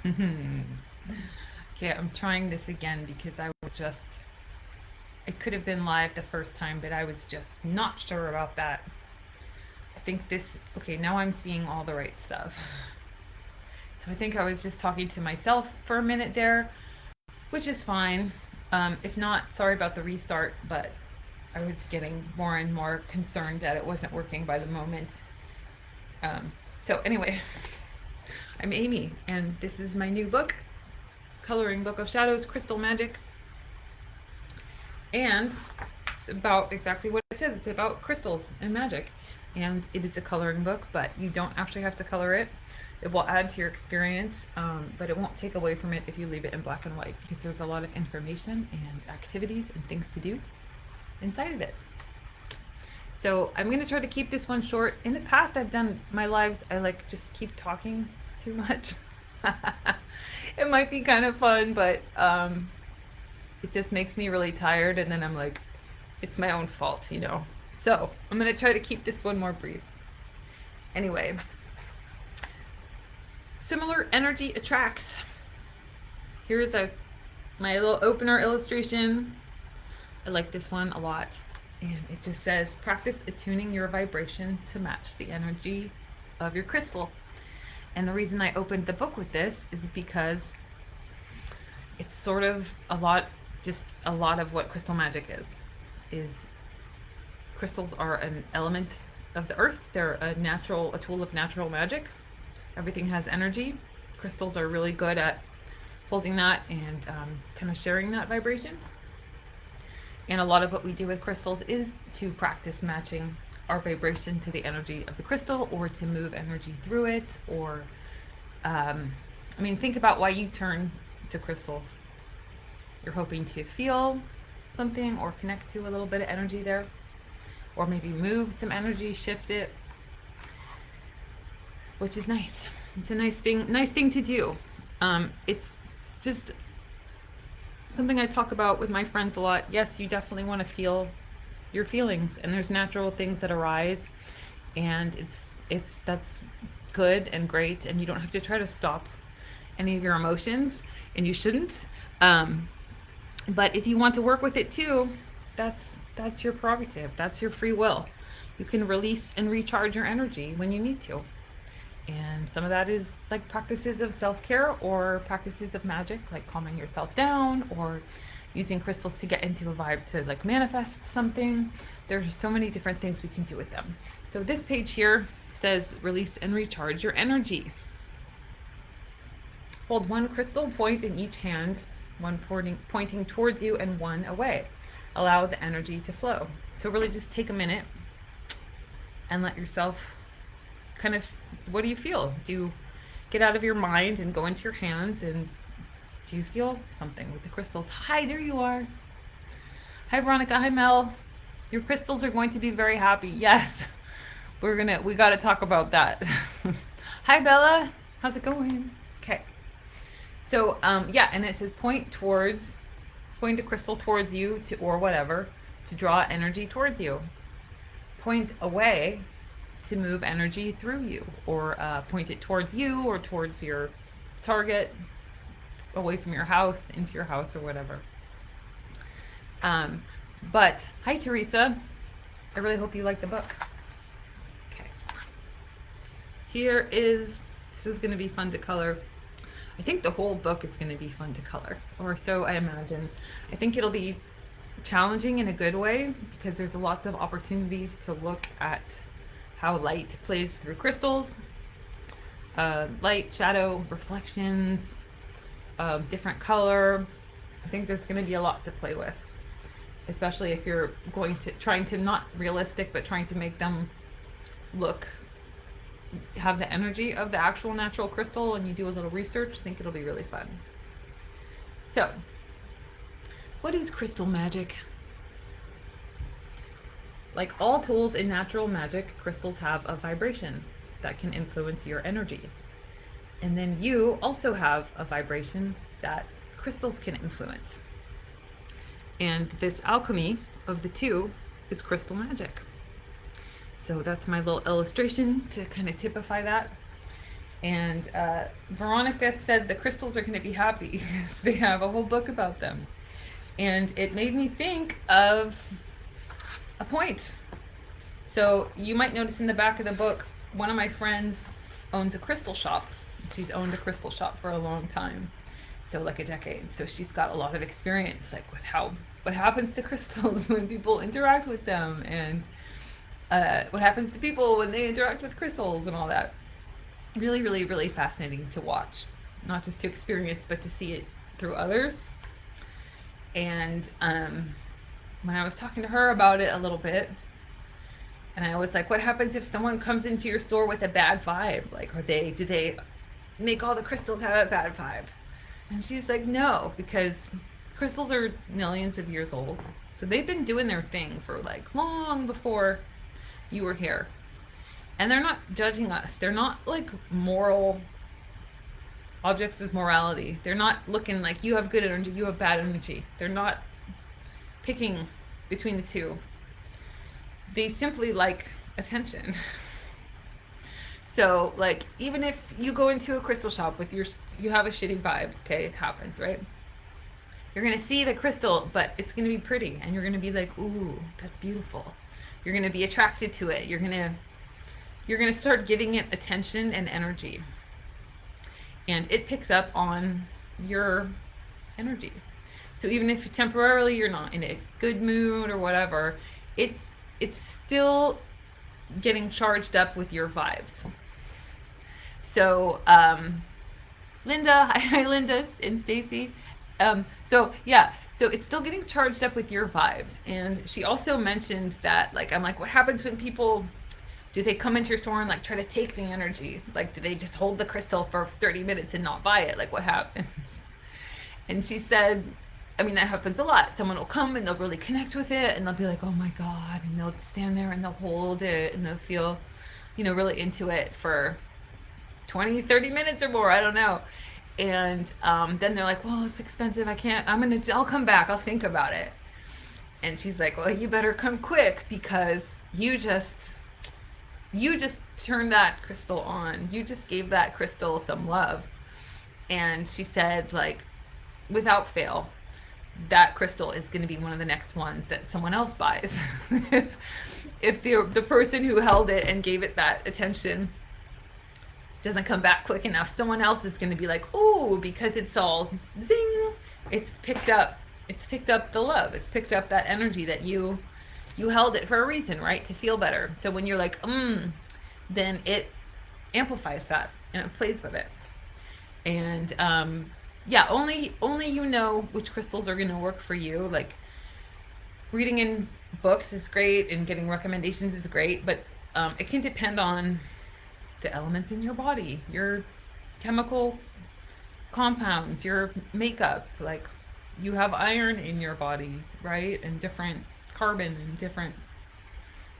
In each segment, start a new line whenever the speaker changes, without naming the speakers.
Okay, I'm trying this again because I was just, it could have been live the first time, but I was just not sure about that. I think this, okay, now I'm seeing all the right stuff. So I think I was just talking to myself for a minute there, which is fine. If not, sorry about the restart, but I was getting more and more concerned that it wasn't working by the moment. So anyway, I'm Amy, and this is my new book, Coloring Book of Shadows, Crystal Magic. And it's about exactly what it says. It's about crystals and magic. And it is a coloring book, but you don't actually have to color it. It will add to your experience, but it won't take away from it if you leave it in black and white, because there's a lot of information and activities and things to do inside of it. So I'm going to try to keep this one short. In the past, I've done my lives, I like just keep talking too much. It might be kind of fun, but it just makes me really tired, and then I'm like, it's my own fault, you know. So I'm going to try to keep this one more brief. Anyway, similar energy attracts. Here's my little opener illustration. I like this one a lot. And it just says, practice attuning your vibration to match the energy of your crystal. And the reason I opened the book with this is because it's sort of just a lot of what crystal magic is crystals are an element of the earth. They're a tool of natural magic. Everything has energy. Crystals are really good at holding that and kind of sharing that vibration. And a lot of what we do with crystals is to practice matching our vibration to the energy of the crystal, or to move energy through it, or think about why you turn to crystals. You're hoping to feel something or connect to a little bit of energy there, or maybe move some energy, shift it, which is nice. It's a nice thing to do. It's just something I talk about with my friends a lot. Yes, you definitely want to feel your feelings, and there's natural things that arise, and that's good and great, and you don't have to try to stop any of your emotions, and you shouldn't. But if you want to work with it too, that's your prerogative. That's your free will. You can release and recharge your energy when you need to. And some of that is like practices of self-care, or practices of magic, like calming yourself down, or using crystals to get into a vibe to like manifest something. There's so many different things we can do with them. So this page here says, release and recharge your energy. Hold one crystal point in each hand, one pointing towards you and one away. Allow the energy to flow. So really just take a minute and let yourself kind of, what do you feel? Do you get out of your mind and go into your hands, and do you feel something with the crystals? Hi, there you are. Hi, Veronica. Hi, Mel. Your crystals are going to be very happy. Yes, we got to talk about that. Hi, Bella. How's it going? Okay. So, and it says point a crystal towards you, or whatever, to draw energy towards you. Point away to move energy through you, or point it towards you or towards your target, away from your house, into your house, or whatever. But hi, Teresa. I really hope you like the book. Okay. This is going to be fun to color. I think the whole book is going to be fun to color, or so I imagine. I think it'll be challenging in a good way, because there's lots of opportunities to look at how light plays through crystals, light, shadow, reflections, different color. I think there's going to be a lot to play with, especially if you're trying to not realistic, but trying to make them have the energy of the actual natural crystal, and you do a little research. I think it'll be really fun. So, what is crystal magic? Like all tools in natural magic, crystals have a vibration that can influence your energy. And then you also have a vibration that crystals can influence. And this alchemy of the two is crystal magic. So that's my little illustration to kind of typify that. And Veronica said the crystals are going to be happy. They have a whole book about them. And it made me think of a point. So you might notice in the back of the book, one of my friends owns a crystal shop. She's owned a crystal shop for a long time, so like a decade. So she's got a lot of experience, like with what happens to crystals when people interact with them, and what happens to people when they interact with crystals and all that. Really, really, really fascinating to watch, not just to experience, but to see it through others. And when I was talking to her about it a little bit, and I was like, what happens if someone comes into your store with a bad vibe? Like, do they make all the crystals have a bad vibe? And she's like, no, because crystals are millions of years old. So they've been doing their thing for like long before you were here. And they're not judging us. They're not like moral objects of morality. They're not looking like you have good energy, you have bad energy. They're not picking between the two. They simply like attention. So like, even if you go into a crystal shop with you have a shitty vibe, okay, it happens, right? You're gonna see the crystal, but it's gonna be pretty, and you're gonna be like, ooh, that's beautiful. You're gonna be attracted to it. You're gonna start giving it attention and energy, and it picks up on your energy. So even if temporarily you're not in a good mood or whatever, it's still getting charged up with your vibes. So Linda, hi Linda and Stacy. So it's still getting charged up with your vibes. And she also mentioned that, like, I'm like, what happens when people, do they come into your store and like try to take the energy? Like, do they just hold the crystal for 30 minutes and not buy it? Like, what happens? And she said, I mean, that happens a lot. Someone will come and they'll really connect with it, and they'll be like, oh my God, and they'll stand there and they'll hold it, and they'll feel, really into it for 20, 30 minutes or more, I don't know. And then they're like, well, it's expensive, I'll come back, I'll think about it. And she's like, well, you better come quick, because you just turned that crystal on. You just gave that crystal some love. And she said, like, without fail, that crystal is going to be one of the next ones that someone else buys. if the person who held it and gave it that attention doesn't come back quick enough, someone else is going to be like, ooh, because it's all zing, it's picked up the love, it's picked up that energy that you held it for a reason, right? To feel better. So when you're like, then it amplifies that and it plays with it. And only you know which crystals are going to work for you. Like, reading in books is great and getting recommendations is great, but it can depend on the elements in your body, your chemical compounds, your makeup. Like, you have iron in your body, right? And different carbon and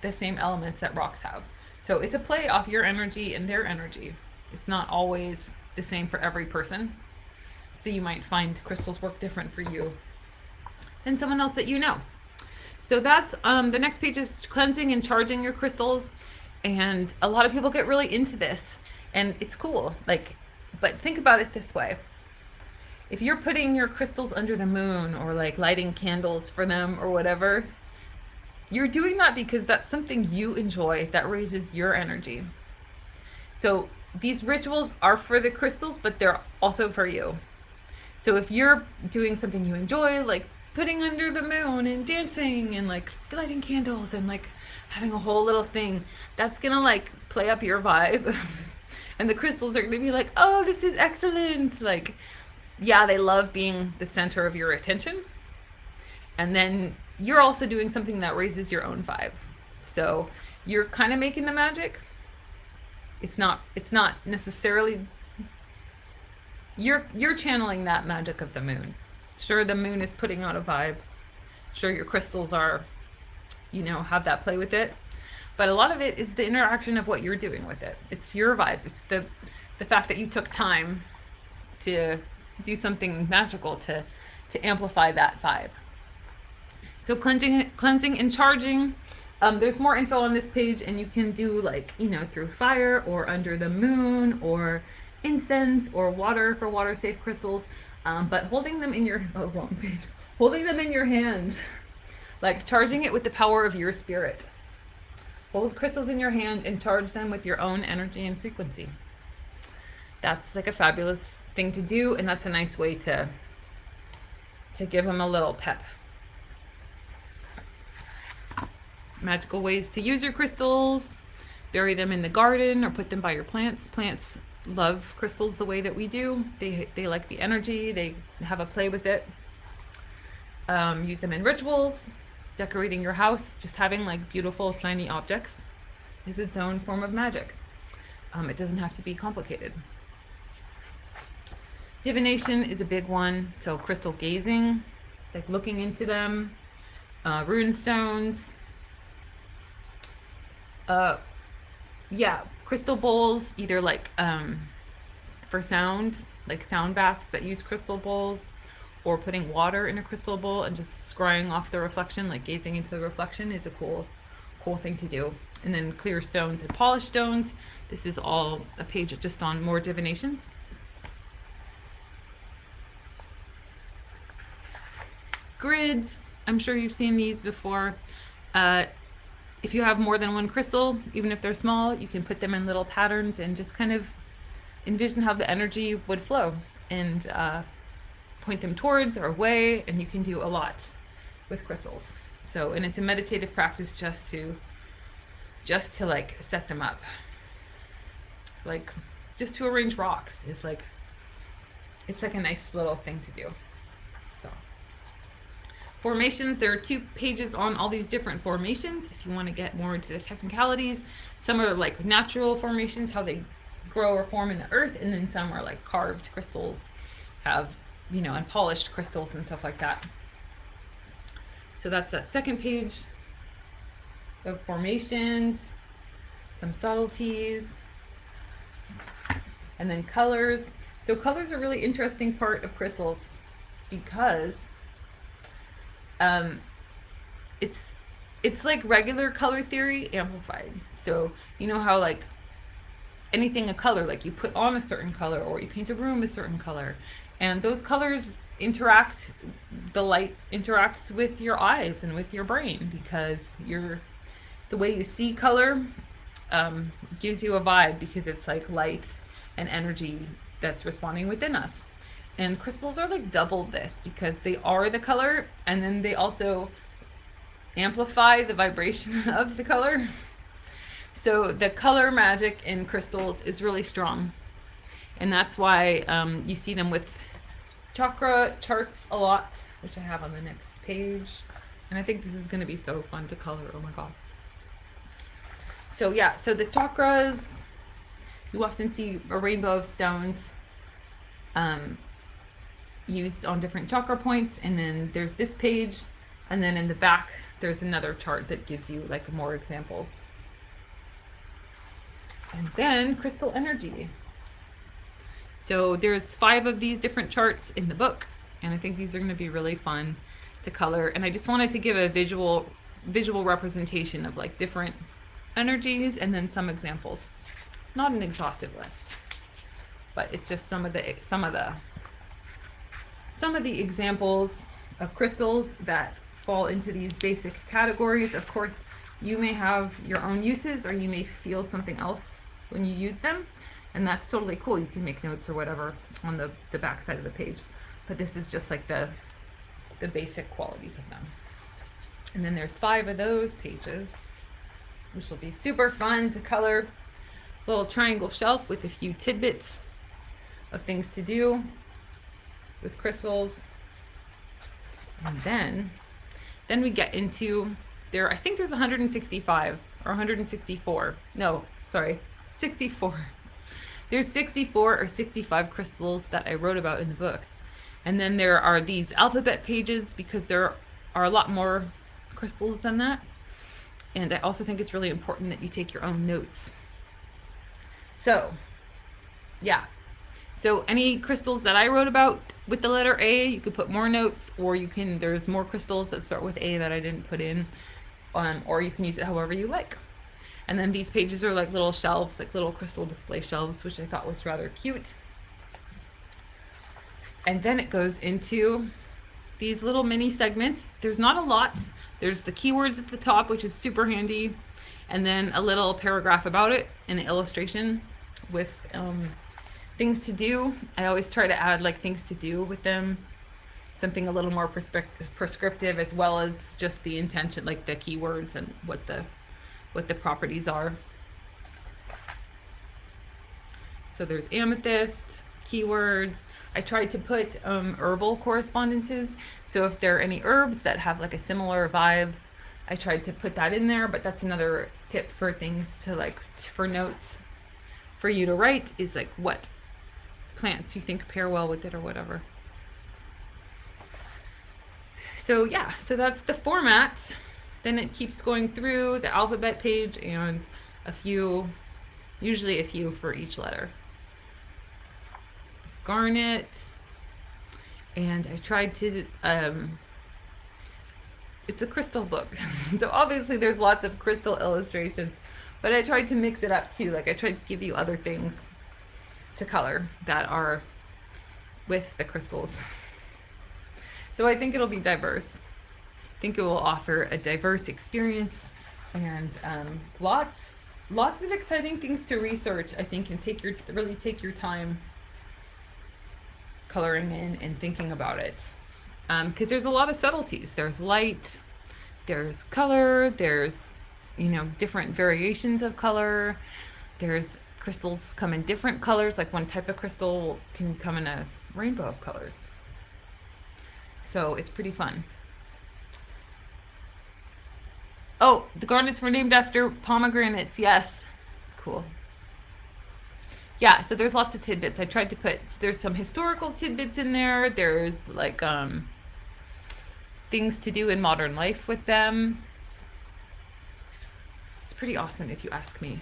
the same elements that rocks have. So it's a play off your energy and their energy. It's not always the same for every person. So you might find crystals work different for you than someone else that you know. So that's the next page is cleansing and charging your crystals. And a lot of people get really into this, and it's cool. Like, but think about it this way. If you're putting your crystals under the moon, or like lighting candles for them or whatever, you're doing that because that's something you enjoy that raises your energy. So these rituals are for the crystals, but they're also for you. So if you're doing something you enjoy, like putting under the moon and dancing and like lighting candles and like having a whole little thing, that's gonna like play up your vibe. And the crystals are gonna be like, oh, this is excellent. Like, yeah, they love being the center of your attention. And then you're also doing something that raises your own vibe. So you're kind of making the magic. It's not necessarily, you're channeling that magic of the moon. Sure, the moon is putting out a vibe. Sure, your crystals are, have that play with it. But a lot of it is the interaction of what you're doing with it. It's your vibe. It's the fact that you took time to do something magical to amplify that vibe. So cleansing and charging. There's more info on this page, and you can do like, you know, through fire or under the moon or incense or water for water safe crystals. But holding them in your, oh, wrong page. Holding them in your hands, like charging it with the power of your spirit. Hold crystals in your hand and charge them with your own energy and frequency. That's like a fabulous thing to do, and that's a nice way to give them a little pep. Magical ways to use your crystals: bury them in the garden or put them by your plants. Plants love crystals the way that we do. They like the energy, they have a play with it. Use them in rituals, decorating your house. Just having like beautiful shiny objects is its own form of magic. It doesn't have to be complicated. Divination is a big one, so crystal gazing, like looking into them. Rune stones. Yeah, crystal bowls, either like for sound, like sound baths that use crystal bowls, or putting water in a crystal bowl and just scrying off the reflection, like gazing into the reflection, is a cool thing to do. And then clear stones and polished stones. This is all a page just on more divinations. Grids, I'm sure you've seen these before. If you have more than one crystal, even if they're small, you can put them in little patterns and just kind of envision how the energy would flow, and point them towards or away, and you can do a lot with crystals. So, and it's a meditative practice just to like set them up. Like just to arrange rocks is like, it's like a nice little thing to do. So, formations, there are 2 pages on all these different formations if you want to get more into the technicalities. Some are like natural formations, how they grow or form in the earth, and then some are like carved crystals, have, you know, and polished crystals and stuff like that. So that's that second page of formations, some subtleties, and then colors. So colors are a really interesting part of crystals because it's like regular color theory amplified. So you know how like anything a color, like you put on a certain color or you paint a room a certain color, and those colors interact, the light interacts with your eyes and with your brain, because the way you see color gives you a vibe, because it's like light and energy that's responding within us. And crystals are like double this, because they are the color, and then they also amplify the vibration of the color. So the color magic in crystals is really strong, and that's why you see them with chakra charts a lot, which I have on the next page. And I think this is going to be so fun to color. Oh my god. So yeah, so the chakras, you often see a rainbow of stones used on different chakra points, and then there's this page, and then in the back there's another chart that gives you like more examples. And then crystal energy. So there's 5 of these different charts in the book, and I think these are going to be really fun to color. And I just wanted to give a visual representation of like different energies, and then some examples. Not an exhaustive list, but it's just some of the examples of crystals that fall into these basic categories. Of course, you may have your own uses, or you may feel something else when you use them, and that's totally cool. You can make notes or whatever on the back side of the page, but this is just like the basic qualities of them. And then there's 5 of those pages, which will be super fun to color. Little triangle shelf with a few tidbits of things to do with crystals. And then we get into there. I think there's 165 or 164. No, sorry, 64. There's 64 or 65 crystals that I wrote about in the book. And then there are these alphabet pages, because there are a lot more crystals than that. And I also think it's really important that you take your own notes. So, yeah. So any crystals that I wrote about with the letter A, you could put more notes, or there's more crystals that start with A that I didn't put in. or you can use it however you like. And then these pages are like little shelves, like little crystal display shelves, which I thought was rather cute. And then it goes into these little mini segments. There's not a lot. There's the keywords at the top, which is super handy, and then a little paragraph about it and an illustration with things to do. I always try to add like things to do with them, something a little more prescriptive, as well as just the intention, like the keywords and what the properties are. So there's amethyst, keywords. I tried to put herbal correspondences. So if there are any herbs that have like a similar vibe, I tried to put that in there, but that's another tip for things to like, for notes for you to write, is like what plants you think pair well with it or whatever. So yeah, so that's the format. Then it keeps going through the alphabet page and a few, usually a few for each letter. Garnet, and I tried to, it's a crystal book, so obviously there's lots of crystal illustrations, but I tried to mix it up too. Like I tried to give you other things to color that are with the crystals. So I think it'll be diverse. I think it will offer a diverse experience, and lots of exciting things to research, I think, and really take your time coloring in and thinking about it, because there's a lot of subtleties. There's light, there's color, there's, you know, different variations of color. There's crystals come in different colors, like one type of crystal can come in a rainbow of colors. So it's pretty fun. Oh, the garnets were named after pomegranates. Yes, it's cool. Yeah, so there's lots of tidbits. I tried to put, there's some historical tidbits in there. There's like things to do in modern life with them. It's pretty awesome if you ask me.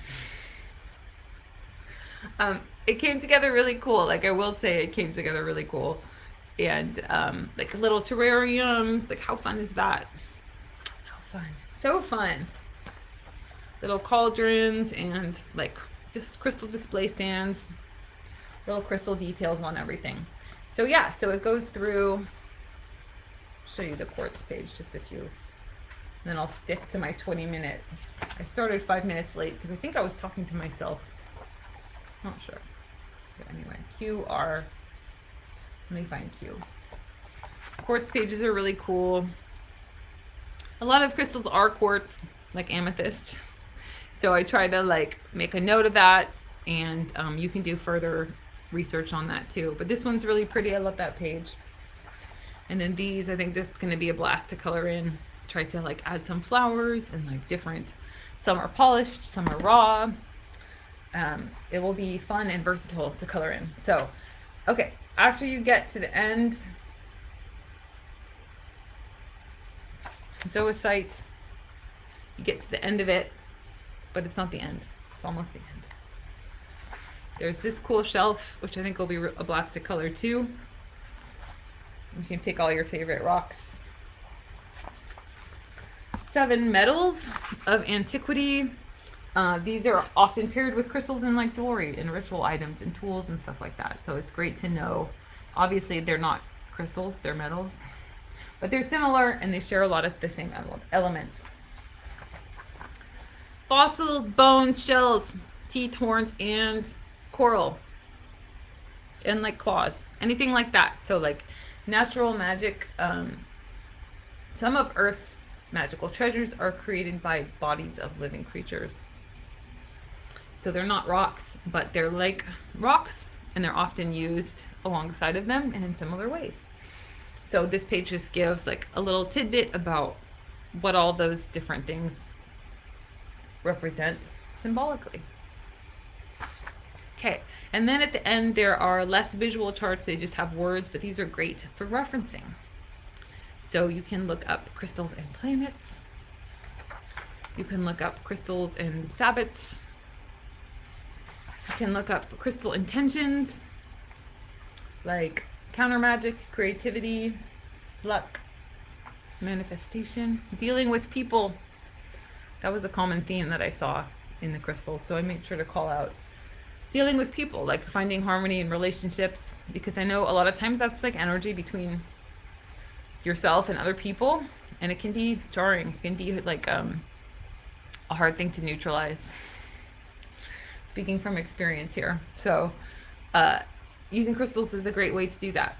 It came together really cool. Like I will say, it came together really cool. And like little terrariums. Like how fun is that? How fun. So fun. Little cauldrons and like just crystal display stands, little crystal details on everything. So yeah, so it goes through, show you the quartz page, just a few. Then I'll stick to my 20-minute. I started 5 minutes late because I think I was talking to myself. Not sure. But anyway, QR. Let me find Q. Quartz pages are really cool. A lot of crystals are quartz, like amethyst. So I try to like make a note of that, and you can do further research on that too. But this one's really pretty. I love that page. And then these, I think this is going to be a blast to color in. Try to like add some flowers and like different, some are polished, some are raw. It will be fun and versatile to color in. So, okay, after you get to the end, zoisite, you get to the end of it, but it's not the end. It's almost the end. There's this cool shelf, which I think will be a blast to color too. You can pick all your favorite rocks. 7 metals of antiquity. These are often paired with crystals in like jewelry and ritual items and tools and stuff like that. So it's great to know. Obviously, they're not crystals, they're metals, but they're similar and they share a lot of the same elements. Fossils, bones, shells, teeth, horns, and coral. And like claws, anything like that. So like natural magic, some of Earth's magical treasures are created by bodies of living creatures. So they're not rocks, but they're like rocks, and they're often used alongside of them and in similar ways. So this page just gives like a little tidbit about what all those different things represent symbolically. Okay, and then at the end there are less visual charts. They just have words, but these are great for referencing. So you can look up crystals and planets. You can look up crystals and sabbats. You can look up crystal intentions, like counter magic, creativity, luck, manifestation, dealing with people, That was a common theme that I saw in the crystals. So I made sure to call out dealing with people, like finding harmony in relationships, because I know a lot of times that's like energy between yourself and other people, and it can be jarring. It can be like a hard thing to neutralize. Speaking from experience here. So using crystals is a great way to do that.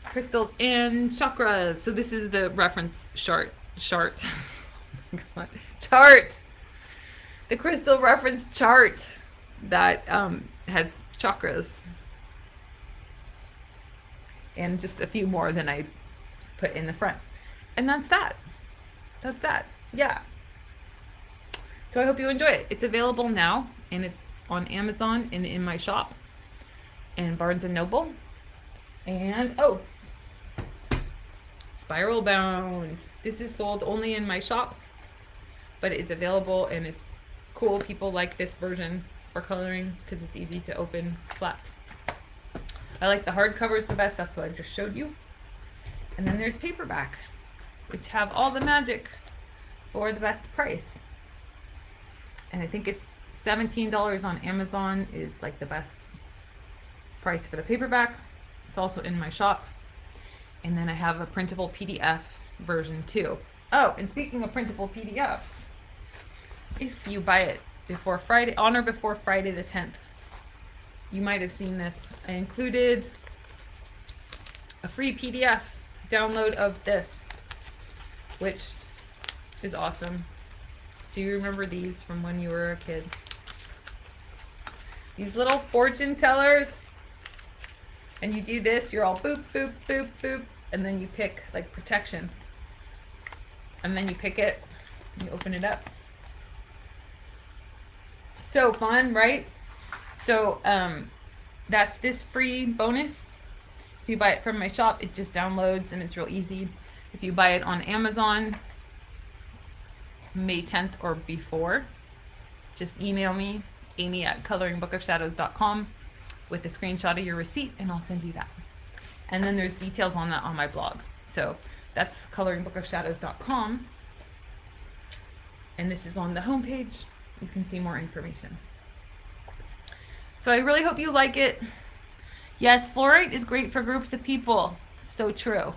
Crystals and chakras. So this is the reference chart. Oh my God. Chart. The crystal reference chart that has chakras. And just a few more than I put in the front. And that's that. That's that. Yeah. So I hope you enjoy it. It's available now, and it's on Amazon and in my shop and Barnes and Noble. And oh, spiral bound. This is sold only in my shop, but it's available and it's cool. People like this version for coloring because it's easy to open flat. I like the hardcovers the best. That's what I just showed you. And then there's paperback, which have all the magic for the best price. And I think it's $17 on Amazon is like the best price for the paperback. It's also in my shop. And then I have a printable PDF version too. Oh, and speaking of printable PDFs, if you buy it before Friday, on or before Friday the 10th, you might have seen this. I included a free PDF download of this, which is awesome. Do you remember these from when you were a kid? These little fortune tellers. And you do this, you're all boop, boop, boop, boop. And then you pick like protection. And then you pick it, you open it up. So fun, right? So that's this free bonus. If you buy it from my shop, it just downloads and it's real easy. If you buy it on Amazon, May 10th or before, just email me, amy@coloringbookofshadows.com with a screenshot of your receipt, and I'll send you that. And then there's details on that on my blog. So that's coloringbookofshadows.com. And this is on the homepage. You can see more information. So I really hope you like it. Yes, fluorite is great for groups of people. It's so true.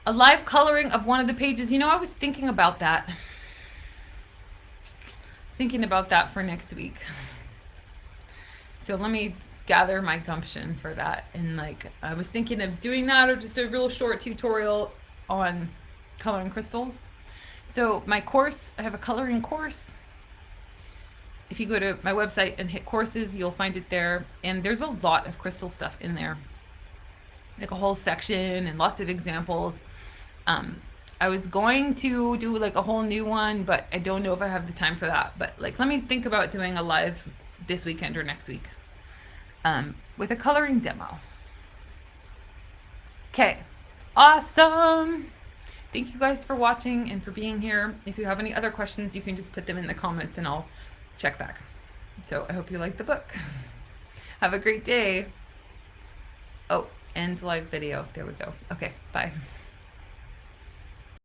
A live coloring of one of the pages. You know, I was thinking about that. Thinking about that for next week. So let me gather my gumption for that. And like, I was thinking of doing that or just a real short tutorial on coloring crystals. So my course, I have a coloring course. If you go to my website and hit courses, you'll find it there. And there's a lot of crystal stuff in there. Like a whole section and lots of examples. I was going to do like a whole new one, but I don't know if I have the time for that. But like, let me think about doing a live this weekend or next week with a coloring demo. Okay, awesome. Thank you guys for watching and for being here. If you have any other questions, you can just put them in the comments and I'll check back. So I hope you like the book. Have a great day. Oh, and live video. There we go. Okay, bye.